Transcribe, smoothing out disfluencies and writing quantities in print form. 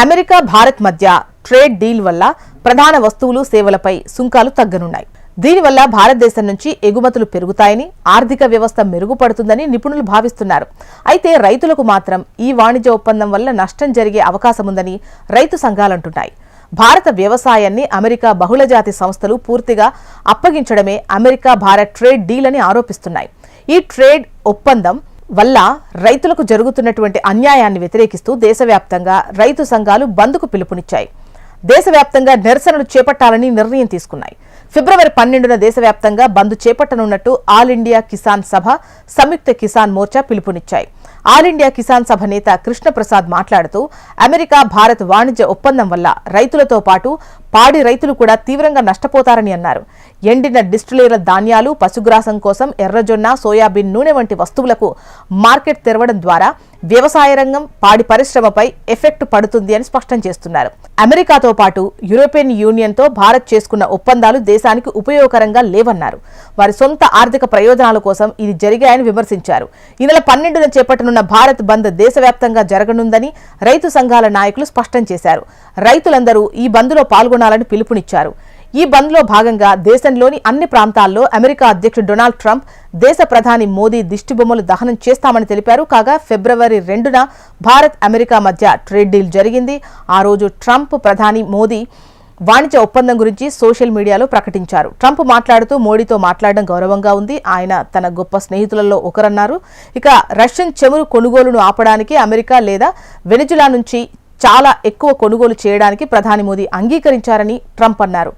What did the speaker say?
America Bharat మధ్య trade deal వల్ల ప్రధాన వస్తువులు సేవలపై సుంకాలు తగ్గనున్నాయి. దీనివల్ల భారతదేశం నుంచి ఎగుమతులు పెరుగుతాయని, ఆర్థిక వ్యవస్థ మెరుగుపడుతుందని నిపుణులు భావిస్తున్నారు. అయితే రైతులకు మాత్రం ఈ వాణిజ్య ఒప్పందం వల్ల నష్టం జరిగే అవకాశముందని రైతు సంఘాలంటున్నాయి. భారత వ్యవసాయాన్ని అమెరికా బహుళజాతి సంస్థలు పూర్తిగా అప్పగించడమే అమెరికా భారత్ ట్రేడ్ డీల్ అని ఆరోపిస్తున్నాయి. ఈ ట్రేడ్ ఒప్పందం వల్ల రైతులకు జరుగుతున్నటువంటి అన్యాయాన్ని వ్యతిరేకిస్తూ దేశవ్యాప్తంగా రైతు సంఘాలు బంద్కు పిలుపునిచ్చాయి. దేశవ్యాప్తంగా నిరసనలు చేపట్టాలని నిర్ణయం తీసుకున్నాయి. ఫిబ్రవరి 12న దేశవ్యాప్తంగా బంద్ చేపట్టనున్నట్టు ఆల్ ఇండియా కిసాన్ సభ, సంయుక్త కిసాన్ మోర్చా పిలుపునిచ్చాయి. ఆల్ ఇండియా కిసాన్ సభ నేత కృష్ణప్రసాద్ మాట్లాడుతూ అమెరికా భారత్ వాణిజ్య ఒప్పందం వల్ల రైతులతో పాటు పాడి రైతులు కూడా తీవ్రంగా నష్టపోతారని అన్నారు. ఎండిన డిస్టిలేర్ల ధాన్యాలు, పశుగ్రాసం కోసం ఎర్రజొన్న, సోయాబీన్ నూనె వంటి వస్తువులకు మార్కెట్ తెరవడం ద్వారా వ్యవసాయ రంగం, పాడి పరిశ్రమపై ఎఫెక్ట్ పడుతుంది అని స్పష్టం చేస్తున్నారు. అమెరికాతో పాటు యూరోపియన్ యూనియన్తో భారత్ చేసుకున్న ఒప్పందాలు దేశానికి ఉపయోగకరంగా లేవన్నారు. వారి సొంత ఆర్థిక ప్రయోజనాల కోసం ఇది జరిగాయని విమర్శించారు. ఈ నెల 12న చేపట్టనున్న భారత్ బంద్ దేశవ్యాప్తంగా జరగనుందని రైతు సంఘాల నాయకులు స్పష్టం చేశారు. రైతులందరూ ఈ బంద్లో పాల్గొనాలని పిలుపునిచ్చారు. ఈ బంద్లో భాగంగా దేశంలోని అన్ని ప్రాంతాల్లో అమెరికా అధ్యక్షుడు డొనాల్డ్ ట్రంప్, దేశ ప్రధాని మోదీ దిష్టిబొమ్మలు దహనం చేస్తామని తెలిపారు. కాగా ఫిబ్రవరి 2న భారత్ అమెరికా మధ్య ట్రేడ్ డీల్ జరిగింది. ఆ రోజు ట్రంప్, ప్రధాని మోదీ వాణిజ్య ఒప్పందం గురించి సోషల్ మీడియాలో ప్రకటించారు. ట్రంప్ మాట్లాడుతూ మోడీతో మాట్లాడడం గౌరవంగా ఉంది, ఆయన తన గొప్ప స్నేహితులలో ఒకరన్నారు. ఇక రష్యన్ చమురు కొనుగోలును ఆపడానికి అమెరికా లేదా వెనిజులా నుంచి చాలా ఎక్కువ కొనుగోలు చేయడానికి ప్రధాని మోదీ అంగీకరించారని ట్రంప్ అన్నారు.